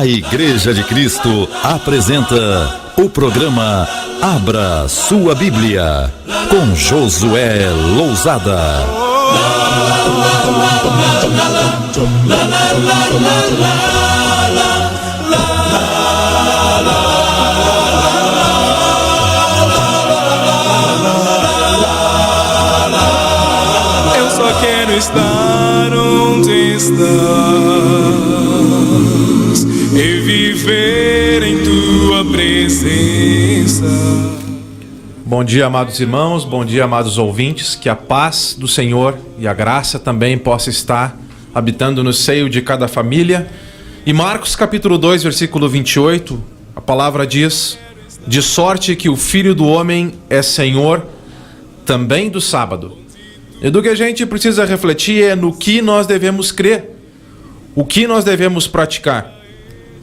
A Igreja de Cristo apresenta o programa Abra Sua Bíblia, com Josué Lousada. Eu só quero estar onde estás e viver em tua presença. Bom dia, amados irmãos, bom dia, amados ouvintes. Que a paz do Senhor e a graça também possa estar habitando no seio de cada família. Em Marcos capítulo 2, versículo 28, a palavra diz: de sorte que o Filho do Homem é Senhor também do sábado. E do que a gente precisa refletir é no que nós devemos crer, o que nós devemos praticar.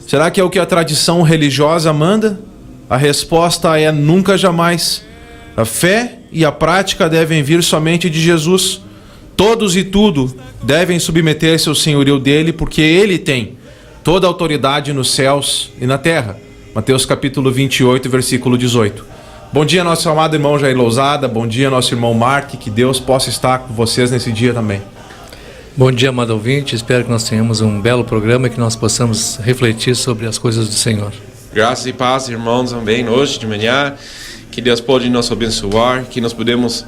Será que é o que a tradição religiosa manda? A resposta é nunca, jamais. A fé e a prática devem vir somente de Jesus. Todos e tudo devem submeter-se ao senhorio dele, porque ele tem toda a autoridade nos céus e na terra. Mateus capítulo 28, versículo 18. Bom dia, nosso amado irmão Jair Lousada. Bom dia, nosso irmão Mark. Que Deus possa estar com vocês nesse dia também. Bom dia, amado ouvinte. Espero que nós tenhamos um belo programa e que nós possamos refletir sobre as coisas do Senhor. Graças e paz, irmãos, também hoje de manhã. Que Deus pode nos abençoar, que nós podemos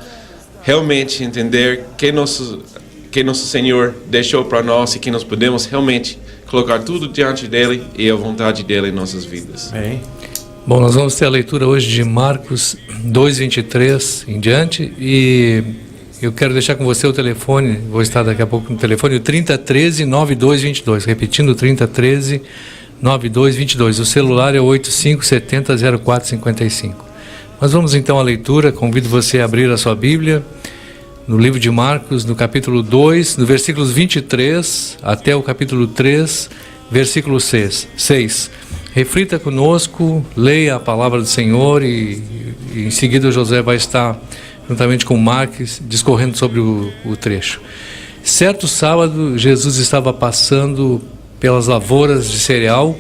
realmente entender que nosso Senhor deixou para nós e que nós podemos realmente colocar tudo diante dele e a vontade dele em nossas vidas. Bem. Bom, nós vamos ter a leitura hoje de Marcos 2:23 em diante, e eu quero deixar com você o telefone, vou estar daqui a pouco no telefone, o 3013-9222, repetindo, 3013-9222, o celular é 8570-0455. Mas vamos então à leitura. Convido você a abrir a sua Bíblia no livro de Marcos, no capítulo 2, no versículos 23 até o capítulo 3, versículo 6. Reflita conosco, leia a palavra do Senhor e em seguida o José vai estar juntamente com Marcos discorrendo sobre o trecho. Certo sábado, Jesus estava passando pelas lavouras de cereal.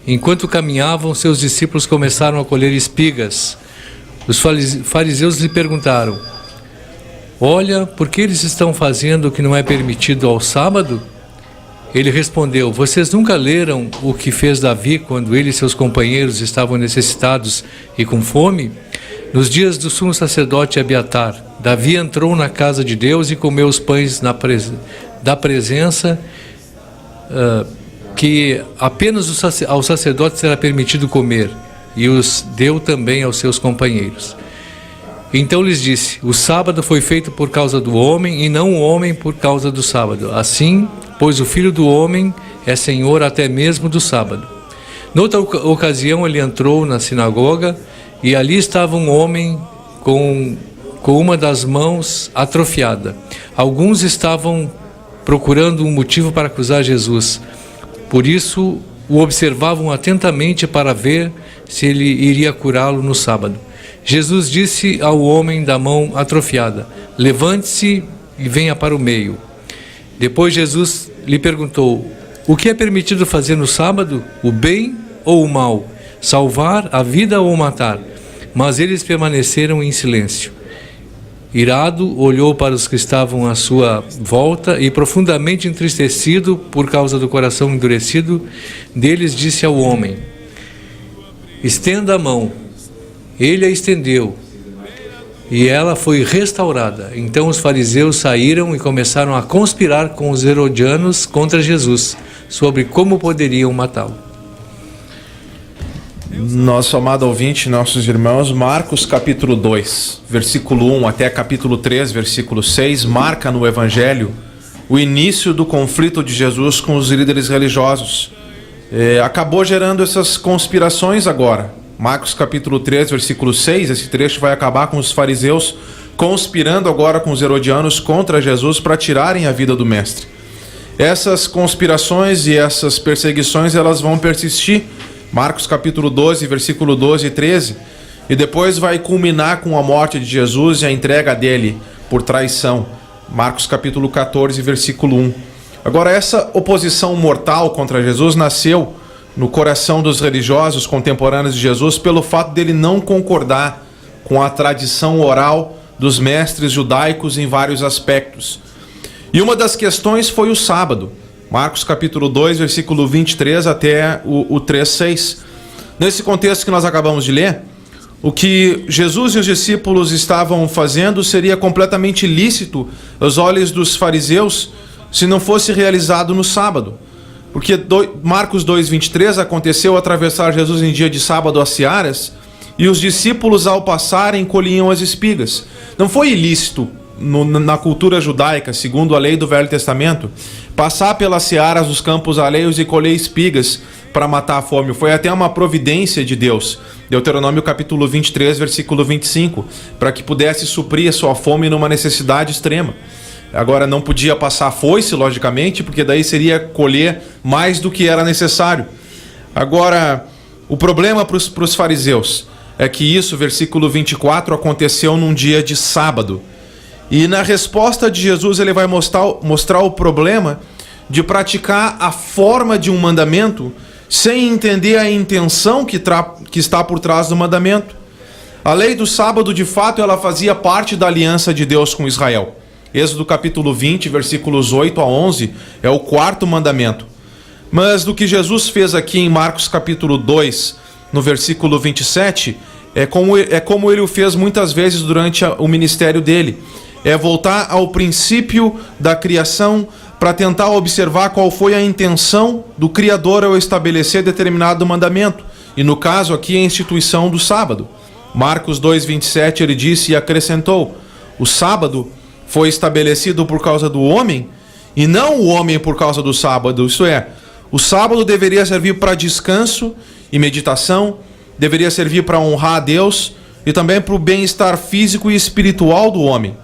Enquanto caminhavam, seus discípulos começaram a colher espigas. Os fariseus lhe perguntaram: olha, por que eles estão fazendo o que não é permitido ao sábado? Ele respondeu: vocês nunca leram o que fez Davi quando ele e seus companheiros estavam necessitados e com fome? Nos dias do sumo sacerdote Abiatar, Davi entrou na casa de Deus e comeu os pães da presença, que apenas ao sacerdote será permitido comer, e os deu também aos seus companheiros. Então lhes disse: o sábado foi feito por causa do homem, e não o homem por causa do sábado. Assim, pois o Filho do Homem é Senhor até mesmo do sábado. Noutra ocasião ele entrou na sinagoga, e ali estava um homem com uma das mãos atrofiada. Alguns estavam procurando um motivo para acusar Jesus. Por isso o observavam atentamente para ver se ele iria curá-lo no sábado. Jesus disse ao homem da mão atrofiada: levante-se e venha para o meio. Depois Jesus lhe perguntou: o que é permitido fazer no sábado? O bem ou o mal? Salvar a vida ou matar? Mas eles permaneceram em silêncio. Irado, olhou para os que estavam à sua volta e, profundamente entristecido por causa do coração endurecido deles, disse ao homem: estenda a mão. Ele a estendeu e ela foi restaurada. Então os fariseus saíram e começaram a conspirar com os herodianos contra Jesus, sobre como poderiam matá-lo. Nosso amado ouvinte, nossos irmãos, Marcos capítulo 2, versículo 1 até capítulo 3, versículo 6, marca no Evangelho o início do conflito de Jesus com os líderes religiosos. Acabou gerando essas conspirações agora. Marcos capítulo 3, versículo 6, esse trecho vai acabar com os fariseus conspirando agora com os herodianos contra Jesus para tirarem a vida do mestre. Essas conspirações e essas perseguições, elas vão persistir. Marcos capítulo 12, versículo 12 e 13, e depois vai culminar com a morte de Jesus e a entrega dele por traição. Marcos capítulo 14, versículo 1. Agora, essa oposição mortal contra Jesus nasceu no coração dos religiosos contemporâneos de Jesus pelo fato dele não concordar com a tradição oral dos mestres judaicos em vários aspectos. E uma das questões foi o sábado. Marcos capítulo 2, versículo 23 até o 3:6. Nesse contexto que nós acabamos de ler, o que Jesus e os discípulos estavam fazendo seria completamente lícito aos olhos dos fariseus se não fosse realizado no sábado. Porque Marcos 2:23 aconteceu atravessar Jesus em dia de sábado as searas, e os discípulos, ao passarem, colhiam as espigas. Não foi ilícito na cultura judaica, segundo a lei do Velho Testamento, passar pelas searas dos campos alheios e colher espigas para matar a fome. Foi até uma providência de Deus. Deuteronômio capítulo 23, versículo 25, para que pudesse suprir a sua fome numa necessidade extrema. Agora, não podia passar foice, logicamente, porque daí seria colher mais do que era necessário. Agora, o problema para os fariseus é que isso, versículo 24, aconteceu num dia de sábado. E na resposta de Jesus, ele vai mostrar o problema de praticar a forma de um mandamento sem entender a intenção que está por trás do mandamento. A lei do sábado, de fato, ela fazia parte da aliança de Deus com Israel. Êxodo capítulo 20, versículos 8 a 11, é o quarto mandamento. Mas do que Jesus fez aqui em Marcos capítulo 2, no versículo 27, é como ele o fez muitas vezes durante o ministério dele. É voltar ao princípio da criação para tentar observar qual foi a intenção do Criador ao estabelecer determinado mandamento. E no caso aqui, a instituição do sábado. Marcos 2:27, ele disse e acrescentou: o sábado foi estabelecido por causa do homem e não o homem por causa do sábado. Isso é, o sábado deveria servir para descanso e meditação, deveria servir para honrar a Deus e também para o bem-estar físico e espiritual do homem.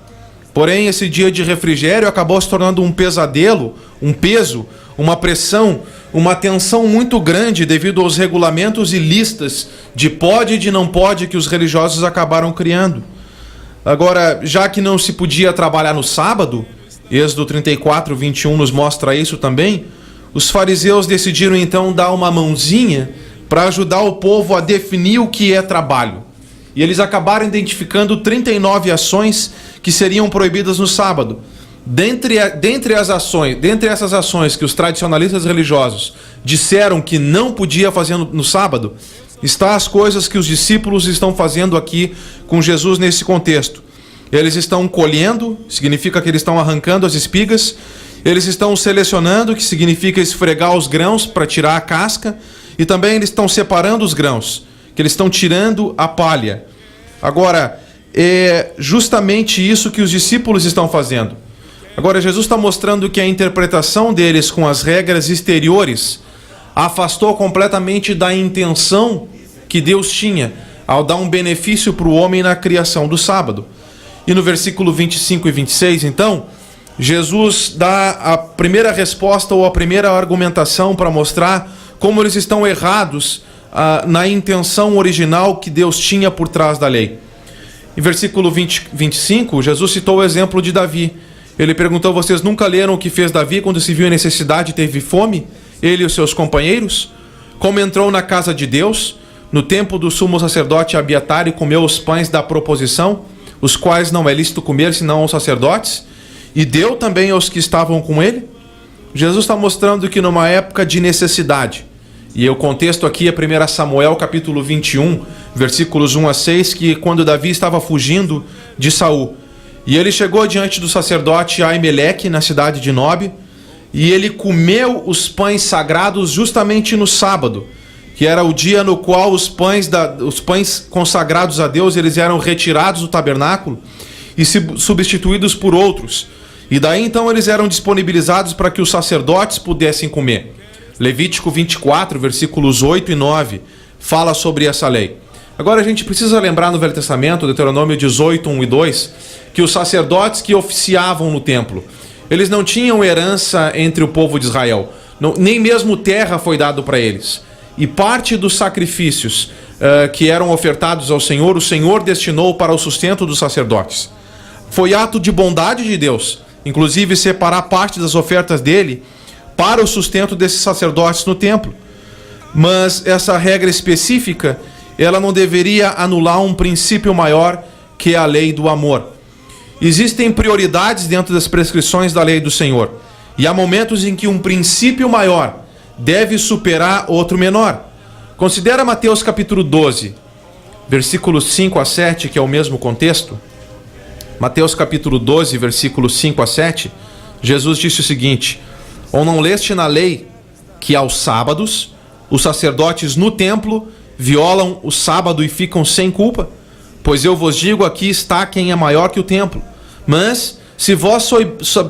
Porém, esse dia de refrigério acabou se tornando um pesadelo, um peso, uma pressão, uma tensão muito grande devido aos regulamentos e listas de pode e de não pode que os religiosos acabaram criando. Agora, já que não se podia trabalhar no sábado, Êxodo 34, 21 nos mostra isso também, os fariseus decidiram então dar uma mãozinha para ajudar o povo a definir o que é trabalho. E eles acabaram identificando 39 ações que seriam proibidas no sábado. Dentre essas ações que os tradicionalistas religiosos disseram que não podia fazer no sábado, está as coisas que os discípulos estão fazendo aqui com Jesus nesse contexto. Eles estão colhendo, significa que eles estão arrancando as espigas. Eles estão selecionando, que significa esfregar os grãos para tirar a casca. E também eles estão separando os grãos, que eles estão tirando a palha. Agora, é justamente isso que os discípulos estão fazendo. Agora, Jesus está mostrando que a interpretação deles com as regras exteriores afastou completamente da intenção que Deus tinha ao dar um benefício para o homem na criação do sábado. E no versículo 25 e 26, então, Jesus dá a primeira resposta ou a primeira argumentação para mostrar como eles estão errados na intenção original que Deus tinha por trás da lei. Em versículo 25, Jesus citou o exemplo de Davi. Ele perguntou: vocês nunca leram o que fez Davi quando se viu em necessidade e teve fome? Ele e os seus companheiros? Como entrou na casa de Deus, no tempo do sumo sacerdote Abiatar, e comeu os pães da proposição, os quais não é lícito comer senão aos sacerdotes, e deu também aos que estavam com ele? Jesus está mostrando que numa época de necessidade, e o contexto aqui é 1 Samuel capítulo 21, versículos 1 a 6, que quando Davi estava fugindo de Saul, e ele chegou diante do sacerdote Aimeleque, na cidade de Nob, e ele comeu os pães sagrados justamente no sábado, que era o dia no qual os pães consagrados a Deus, eles eram retirados do tabernáculo e substituídos por outros. E daí então eles eram disponibilizados para que os sacerdotes pudessem comer. Levítico 24, versículos 8 e 9, fala sobre essa lei. Agora a gente precisa lembrar no Velho Testamento, Deuteronômio 18, 1 e 2, que os sacerdotes que oficiavam no templo, eles não tinham herança entre o povo de Israel, nem mesmo terra foi dado para eles. E parte dos sacrifícios que eram ofertados ao Senhor, o Senhor destinou para o sustento dos sacerdotes. Foi ato de bondade de Deus, inclusive separar parte das ofertas dele para o sustento desses sacerdotes no templo. mas essa regra específica, ela não deveria anular um princípio maior, que é a lei do amor. Existem prioridades dentro das prescrições da lei do Senhor, e há momentos em que um princípio maior deve superar outro menor. Considera Mateus capítulo 12, versículos 5 a 7, que é o mesmo contexto. Mateus capítulo 12, versículos 5 a 7, Jesus disse o seguinte: ou não leste na lei que aos sábados os sacerdotes no templo violam o sábado e ficam sem culpa? Pois eu vos digo, aqui está quem é maior que o templo. Mas se vós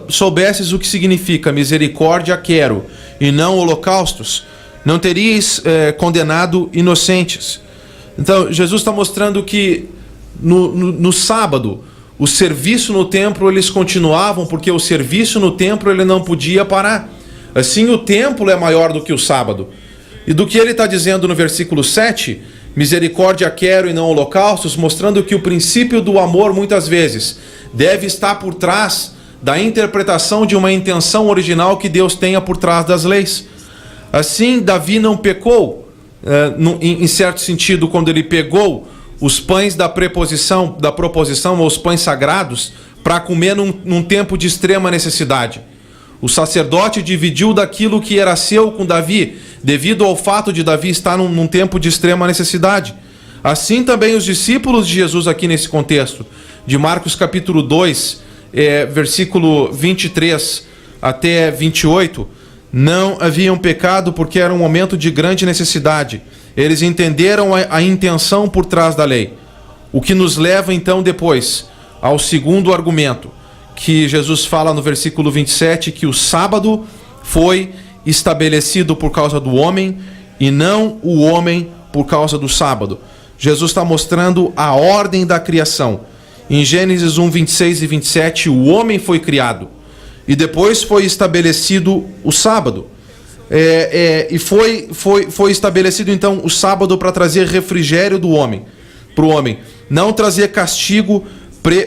soubesses o que significa misericórdia quero e não holocaustos, não teríeis condenado inocentes. Então Jesus está mostrando que no sábado o serviço no templo eles continuavam, porque o serviço no templo ele não podia parar. Assim o templo é maior do que o sábado. E do que ele está dizendo no versículo 7, misericórdia quero e não holocaustos, mostrando que o princípio do amor muitas vezes deve estar por trás da interpretação de uma intenção original que Deus tenha por trás das leis. Assim Davi não pecou, em certo sentido, quando ele pegou os pães da proposição ou os pães sagrados para comer num tempo de extrema necessidade. O sacerdote dividiu daquilo que era seu com Davi, devido ao fato de Davi estar num tempo de extrema necessidade. Assim também os discípulos de Jesus aqui nesse contexto, de Marcos capítulo 2, versículo 23 até 28, não haviam pecado porque era um momento de grande necessidade. Eles entenderam a intenção por trás da lei. O que nos leva então depois ao segundo argumento, que Jesus fala no versículo 27, que o sábado foi estabelecido por causa do homem e não o homem por causa do sábado. Jesus está mostrando a ordem da criação. Em Gênesis 1, 26 e 27, o homem foi criado e depois foi estabelecido o sábado. E foi estabelecido então o sábado para trazer refrigério para o homem, não trazer castigo,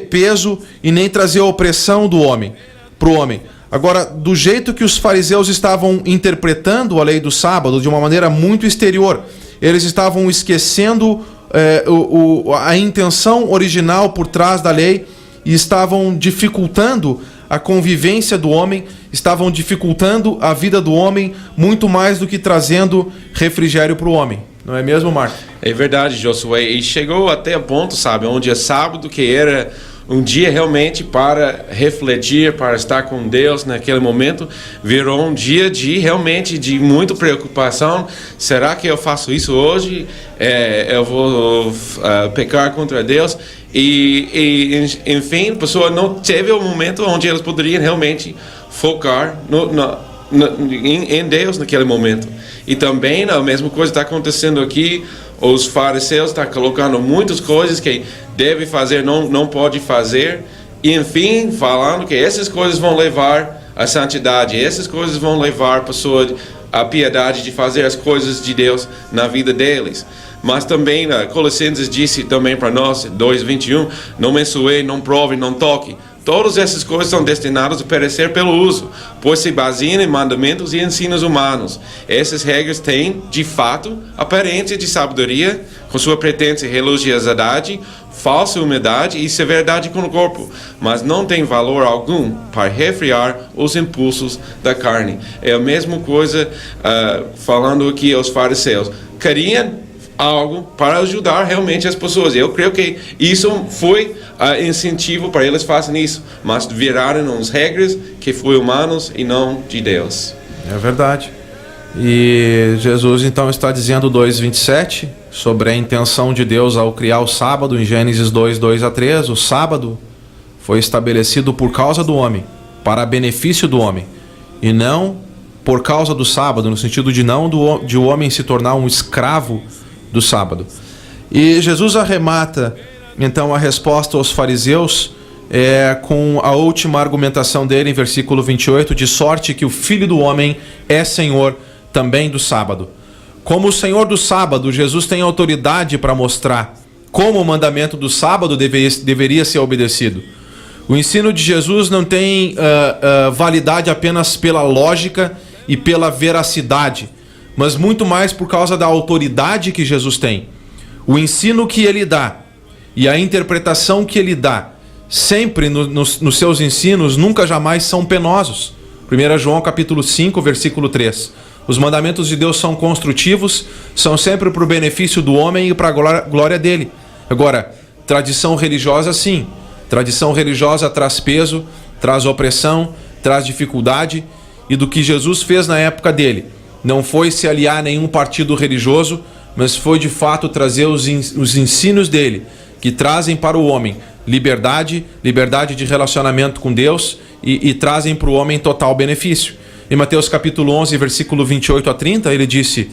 peso e nem trazer opressão do homem para o homem. Agora, do jeito que os fariseus estavam interpretando a lei do sábado de uma maneira muito exterior, eles estavam esquecendo a intenção original por trás da lei e estavam dificultando a convivência do homem, estavam dificultando a vida do homem muito mais do que trazendo refrigério para o homem. Não é mesmo, Marco? É verdade, Josué. E chegou até o ponto, sabe, onde é sábado, que era um dia realmente para refletir, para estar com Deus naquele momento, virou um dia realmente de muita preocupação. Será que eu faço isso hoje? Eu vou pecar contra Deus? Enfim, a pessoa não teve um momento onde eles poderiam realmente focar em Deus naquele momento. E também a mesma coisa está acontecendo aqui. Os fariseus estão colocando muitas coisas que deve fazer, não pode fazer. E enfim, falando que essas coisas vão levar à santidade, essas coisas vão levar a pessoa à piedade de fazer as coisas de Deus na vida deles. Mas também, Colossenses disse também para nós, 2:21, não mençoe, não prove, não toque. Todas essas coisas são destinadas a perecer pelo uso, pois se baseiam em mandamentos e ensinos humanos. Essas regras têm, de fato, aparência de sabedoria, com sua pretensa religiosidade, falsa humildade e severidade com o corpo, mas não tem valor algum para refrear os impulsos da carne. É a mesma coisa falando aqui aos fariseus. Queriam algo para ajudar realmente as pessoas. Eu creio que isso foi incentivo para eles fazerem isso, mas viraram uns regras que foram humanos e não de Deus. É verdade. E Jesus então está dizendo 2:27 sobre a intenção de Deus ao criar o sábado, em Gênesis 2:2-3, o sábado foi estabelecido por causa do homem, para benefício do homem, e não por causa do sábado, no sentido de o homem se tornar um escravo do sábado. E Jesus arremata então a resposta aos fariseus com a última argumentação dele em versículo 28, de sorte que o Filho do Homem é Senhor também do sábado. Como o Senhor do sábado, Jesus tem autoridade para mostrar como o mandamento do sábado deveria ser obedecido. O ensino de Jesus não tem validade apenas pela lógica e pela veracidade, mas muito mais por causa da autoridade que Jesus tem. O ensino que ele dá e a interpretação que ele dá, sempre nos seus ensinos, nunca jamais são penosos. 1 João capítulo 5, versículo 3. Os mandamentos de Deus são construtivos, são sempre para o benefício do homem e para a glória dele. Agora, tradição religiosa, sim. Tradição religiosa traz peso, traz opressão, traz dificuldade. E do que Jesus fez na época dele, não foi se aliar a nenhum partido religioso, mas foi de fato trazer os ensinos dele, que trazem para o homem liberdade de relacionamento com Deus e trazem para o homem total benefício. Em Mateus capítulo 11, versículo 28 a 30, ele disse: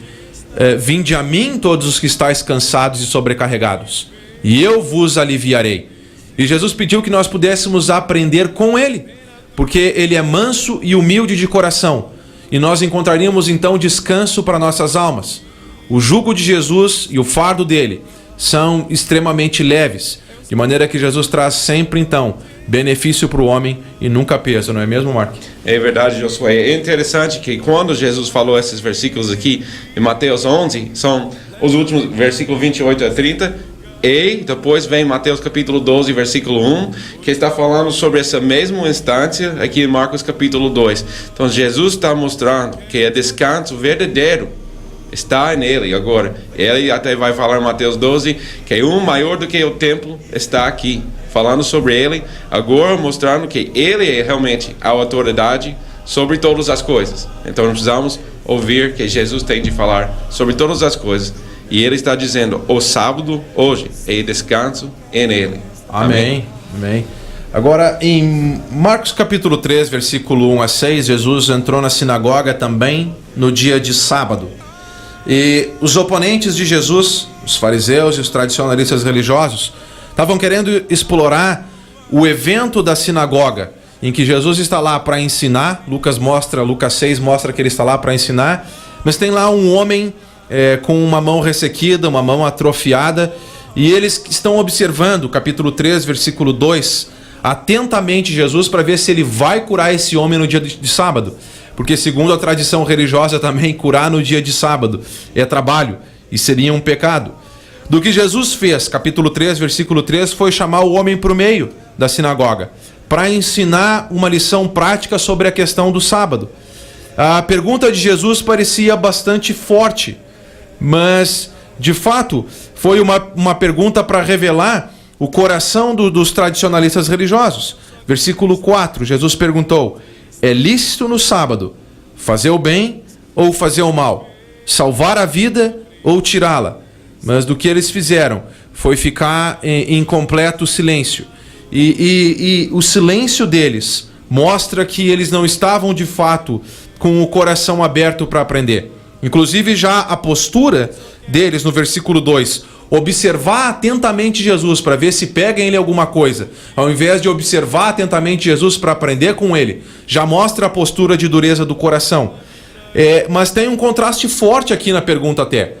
vinde a mim todos os que estáis cansados e sobrecarregados, e eu vos aliviarei. E Jesus pediu que nós pudéssemos aprender com ele, porque ele é manso e humilde de coração, e nós encontraríamos então descanso para nossas almas. O jugo de Jesus e o fardo dele são extremamente leves, de maneira que Jesus traz sempre então benefício para o homem e nunca peso, não é mesmo, Mark? É verdade, Josué. É interessante que quando Jesus falou esses versículos aqui em Mateus 11, são os últimos versículos 28 a 30, e depois vem Mateus capítulo 12, versículo 1, que está falando sobre essa mesma instância aqui em Marcos capítulo 2. Então Jesus está mostrando que é descanso verdadeiro está nele. Agora, ele até vai falar em Mateus 12 que um maior do que o templo está aqui, falando sobre ele, agora mostrando que ele é realmente a autoridade sobre todas as coisas. Então nós precisamos ouvir que Jesus tem de falar sobre todas as coisas. E ele está dizendo, o sábado, hoje, é descanso nele. Amém. Amém. Agora, em Marcos capítulo 3, versículo 1 a 6, Jesus entrou na sinagoga também no dia de sábado. E os oponentes de Jesus, os fariseus e os tradicionalistas religiosos, estavam querendo explorar o evento da sinagoga, em que Jesus está lá para ensinar. Lucas 6 mostra que ele está lá para ensinar, mas tem lá um homem com uma mão ressequida, uma mão atrofiada, e eles estão observando, capítulo 3, versículo 2, atentamente Jesus para ver se ele vai curar esse homem no dia de sábado. Porque segundo a tradição religiosa também, curar no dia de sábado é trabalho e seria um pecado. Do que Jesus fez, capítulo 3, versículo 3, foi chamar o homem para o meio da sinagoga, para ensinar uma lição prática sobre a questão do sábado. A pergunta de Jesus parecia bastante forte, mas de fato foi uma pergunta para revelar o coração dos tradicionalistas religiosos. Versículo 4, Jesus perguntou: é lícito no sábado fazer o bem ou fazer o mal? Salvar a vida ou tirá-la? Mas do que eles fizeram foi ficar em completo silêncio. E o silêncio deles mostra que eles não estavam de fato com o coração aberto para aprender. Inclusive já a postura deles no versículo 2, observar atentamente Jesus para ver se pega em ele alguma coisa, ao invés de observar atentamente Jesus para aprender com ele, já mostra a postura de dureza do coração. Mas tem um contraste forte aqui na pergunta até.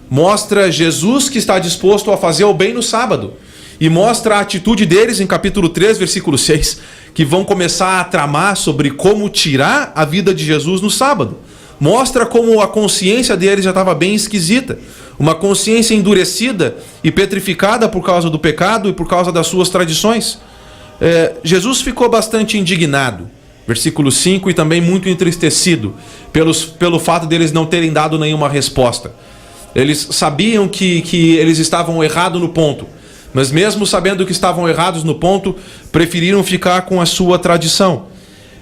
Mostra Jesus que está disposto a fazer o bem no sábado, e mostra a atitude deles em capítulo 3, versículo 6, que vão começar a tramar sobre como tirar a vida de Jesus no sábado. Mostra como a consciência deles já estava bem esquisita, uma consciência endurecida e petrificada por causa do pecado e por causa das suas tradições. Jesus ficou bastante indignado, versículo 5, e também muito entristecido pelo fato deles não terem dado nenhuma resposta. Eles sabiam que eles estavam errados no ponto, mas mesmo sabendo que estavam errados no ponto, preferiram ficar com a sua tradição.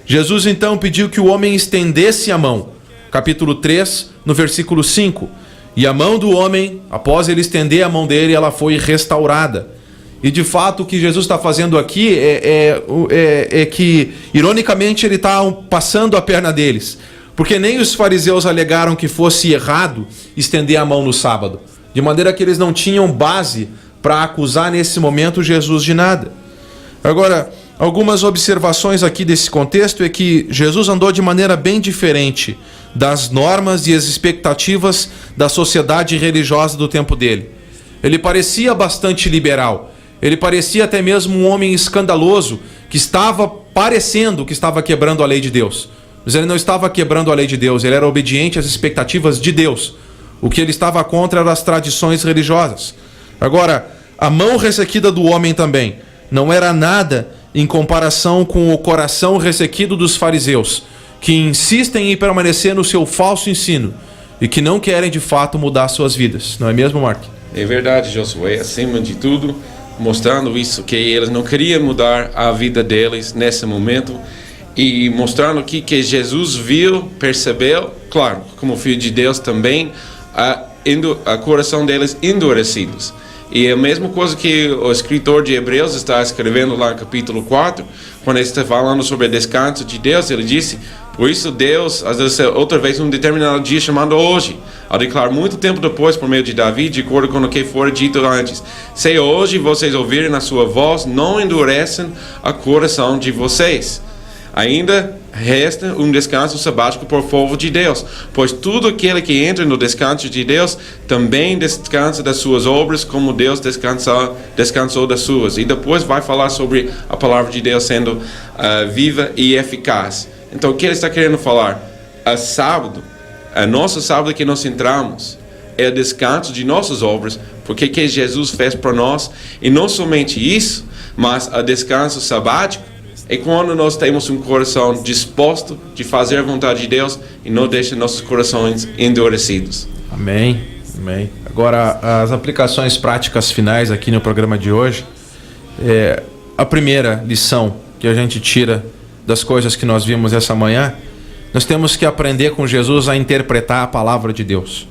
Jesus então pediu que o homem estendesse a mão, capítulo 3, no versículo 5. E a mão do homem, após ele estender a mão dele, ela foi restaurada. E de fato o que Jesus está fazendo aqui é que, ironicamente, ele está passando a perna deles. Porque nem os fariseus alegaram que fosse errado estender a mão no sábado. De maneira que eles não tinham base para acusar nesse momento Jesus de nada. Agora, algumas observações aqui desse contexto é que Jesus andou de maneira bem diferente das normas e as expectativas da sociedade religiosa do tempo dele. Ele parecia bastante liberal. Ele parecia até mesmo um homem escandaloso que estava parecendo que estava quebrando a lei de Deus. Mas ele não estava quebrando a lei de Deus, ele era obediente às expectativas de Deus. O que ele estava contra eram as tradições religiosas. Agora, a mão ressequida do homem também não era nada em comparação com o coração ressequido dos fariseus, que insistem em permanecer no seu falso ensino e que não querem de fato mudar suas vidas. Não é mesmo, Mark? É verdade, Josué. Acima de tudo, mostrando isso, que eles não queriam mudar a vida deles nesse momento, e mostrando aqui que Jesus viu, percebeu, claro, como filho de Deus também, a coração deles endurecidos. E é a mesma coisa que o escritor de Hebreus está escrevendo lá no capítulo 4, quando ele está falando sobre o descanso de Deus, ele disse: por isso Deus, às vezes outra vez, um determinado dia chamado hoje, ao declarar muito tempo depois por meio de Davi, de acordo com o que fora dito antes: se hoje vocês ouvirem a sua voz, não endureçam o coração de vocês. Ainda resta um descanso sabático por povo de Deus, pois tudo aquele que entra no descanso de Deus também descansa das suas obras, como Deus descansou das suas. E depois vai falar sobre a palavra de Deus sendo viva e eficaz. Então o que ele está querendo falar? A nosso sábado que nós entramos é o descanso de nossas obras, porque que Jesus fez para nós. E não somente isso, mas o descanso sabático é quando nós temos um coração disposto de fazer a vontade de Deus e não deixa nossos corações endurecidos. Amém. Amém. Agora, as aplicações práticas finais aqui no programa de hoje. A primeira lição que a gente tira das coisas que nós vimos essa manhã, nós temos que aprender com Jesus a interpretar a palavra de Deus.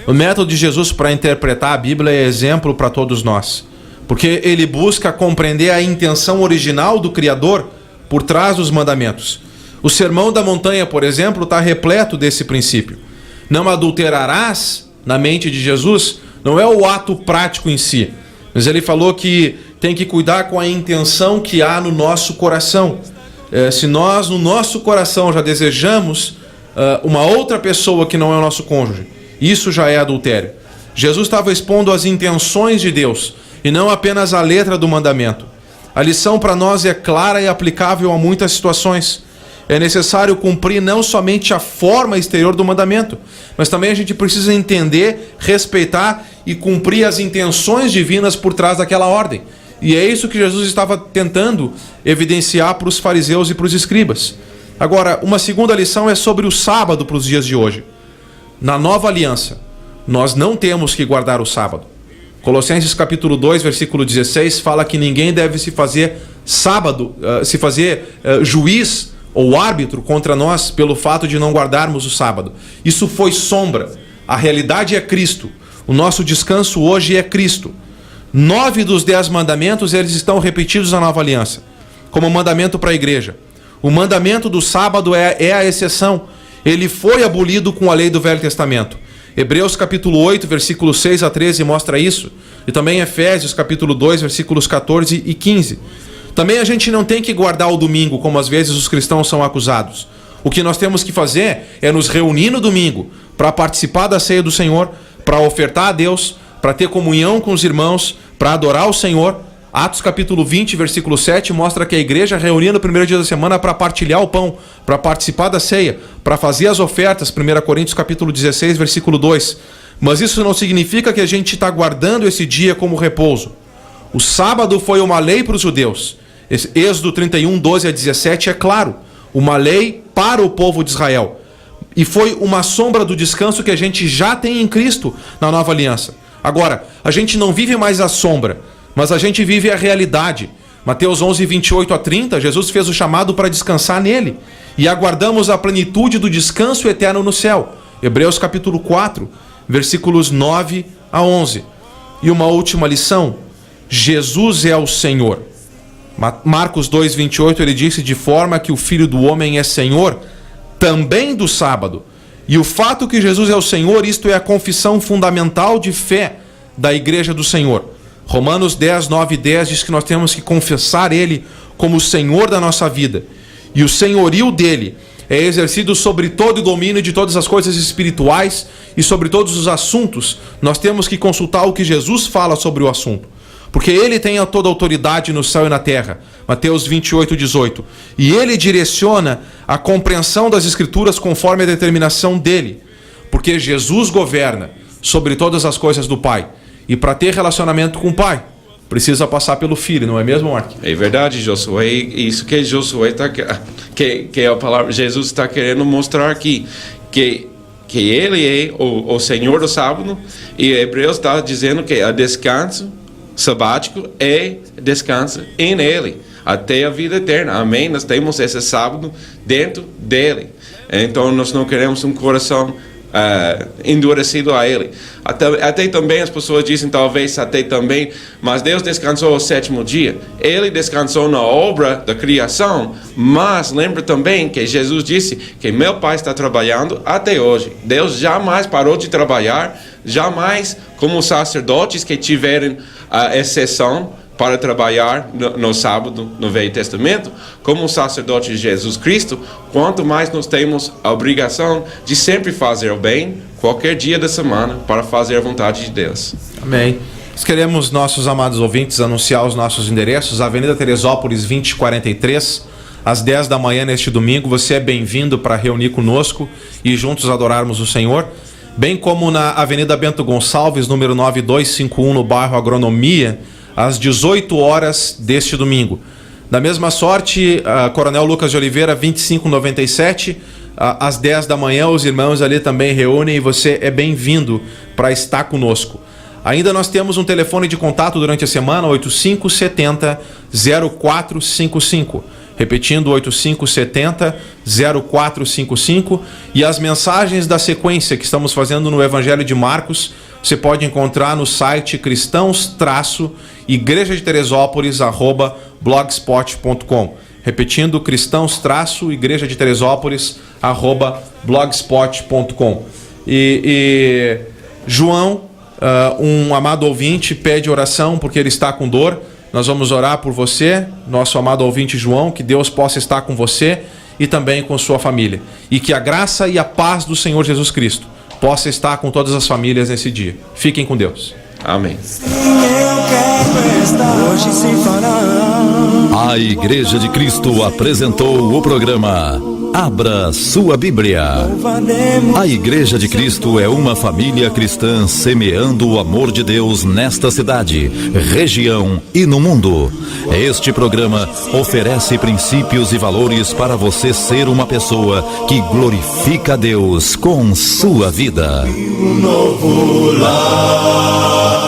O método de Jesus para interpretar a Bíblia é exemplo para todos nós, porque ele busca compreender a intenção original do Criador por trás dos mandamentos. O Sermão da Montanha, por exemplo, está repleto desse princípio. Não adulterarás, na mente de Jesus, não é o ato prático em si, mas ele falou que tem que cuidar com a intenção que há no nosso coração. Se nós, no nosso coração, já desejamos uma outra pessoa que não é o nosso cônjuge, isso já é adultério. Jesus estava expondo as intenções de Deus e não apenas a letra do mandamento. A lição para nós é clara e aplicável a muitas situações. É necessário cumprir não somente a forma exterior do mandamento, mas também a gente precisa entender, respeitar e cumprir as intenções divinas por trás daquela ordem. E é isso que Jesus estava tentando evidenciar para os fariseus e para os escribas. Agora, uma segunda lição é sobre o sábado para os dias de hoje. Na nova aliança, nós não temos que guardar o sábado. Colossenses capítulo 2, versículo 16, fala que ninguém deve se fazer juiz ou árbitro contra nós pelo fato de não guardarmos o sábado. Isso foi sombra. A realidade é Cristo. O nosso descanso hoje é Cristo. 9 dos 10 mandamentos, eles estão repetidos na nova aliança, como mandamento para a igreja. O mandamento do sábado é a exceção. Ele foi abolido com a lei do Velho Testamento. Hebreus capítulo 8, versículos 6 a 13 mostra isso. E também Efésios capítulo 2, versículos 14 e 15. Também a gente não tem que guardar o domingo, como às vezes os cristãos são acusados. O que nós temos que fazer é nos reunir no domingo para participar da ceia do Senhor, para ofertar a Deus, para ter comunhão com os irmãos, para adorar o Senhor. Atos capítulo 20, versículo 7 mostra que a igreja reunia no primeiro dia da semana para partilhar o pão, para participar da ceia, para fazer as ofertas. 1 Coríntios capítulo 16, versículo 2. Mas isso não significa que a gente está guardando esse dia como repouso. O sábado foi uma lei para os judeus. Êxodo 31, 12 a 17 é claro. Uma lei para o povo de Israel. E foi uma sombra do descanso que a gente já tem em Cristo na nova aliança. Agora, a gente não vive mais a sombra, mas a gente vive a realidade. Mateus 11, 28 a 30, Jesus fez o chamado para descansar nele. E aguardamos a plenitude do descanso eterno no céu. Hebreus capítulo 4, versículos 9 a 11. E uma última lição: Jesus é o Senhor. Marcos 2, 28, ele disse: de forma que o Filho do Homem é Senhor também do sábado. E o fato que Jesus é o Senhor, isto é a confissão fundamental de fé da Igreja do Senhor. Romanos 10, 9 e 10 diz que nós temos que confessar Ele como o Senhor da nossa vida. E o senhorio dele é exercido sobre todo o domínio de todas as coisas espirituais e sobre todos os assuntos. Nós temos que consultar o que Jesus fala sobre o assunto, porque Ele tem toda a autoridade no céu e na terra. Mateus 28, 18. E Ele direciona a compreensão das Escrituras conforme a determinação dele, porque Jesus governa sobre todas as coisas do Pai. E para ter relacionamento com o Pai, precisa passar pelo Filho, não é mesmo, Mark? É verdade, Josué. Isso que Josué está, que a palavra Jesus está querendo mostrar aqui, que ele é o Senhor do sábado, e Hebreus está dizendo que o descanso sabático é descanso em Ele, até a vida eterna. Amém? Nós temos esse sábado dentro dele. Então nós não queremos um coração endurecido a Ele. Até também as pessoas dizem, talvez até também, mas Deus descansou ao sétimo dia. Ele descansou na obra da criação, mas lembra também que Jesus disse que meu Pai está trabalhando até hoje. Deus jamais parou de trabalhar, jamais, como os sacerdotes que tiveram a exceção para trabalhar no sábado no Velho Testamento, como o sacerdote de Jesus Cristo, quanto mais nós temos a obrigação de sempre fazer o bem, qualquer dia da semana, para fazer a vontade de Deus. Amém. Nós queremos, nossos amados ouvintes, anunciar os nossos endereços. Avenida Teresópolis 2043, às 10 da manhã neste domingo. Você é bem-vindo para reunir conosco e juntos adorarmos o Senhor. Bem como na Avenida Bento Gonçalves, número 9251, no bairro Agronomia, às 18 horas deste domingo. Da mesma sorte, Coronel Lucas de Oliveira, 2597, às 10 da manhã, os irmãos ali também reúnem e você é bem-vindo para estar conosco. Ainda nós temos um telefone de contato durante a semana, 8570-0455. Repetindo, 8570-0455. E as mensagens da sequência que estamos fazendo no Evangelho de Marcos, você pode encontrar no site cristãos-igrejadeteresópolis@blogspot.com. Repetindo, cristãos-igrejadeteresópolis@blogspot.com. E João, um amado ouvinte, pede oração porque ele está com dor. Nós vamos orar por você, nosso amado ouvinte João, que Deus possa estar com você e também com sua família. E que a graça e a paz do Senhor Jesus Cristo possa estar com todas as famílias nesse dia. Fiquem com Deus. Amém. A Igreja de Cristo apresentou o programa Abra Sua Bíblia. A Igreja de Cristo é uma família cristã semeando o amor de Deus nesta cidade, região e no mundo. Este programa oferece princípios e valores para você ser uma pessoa que glorifica a Deus com sua vida. Um novo lar.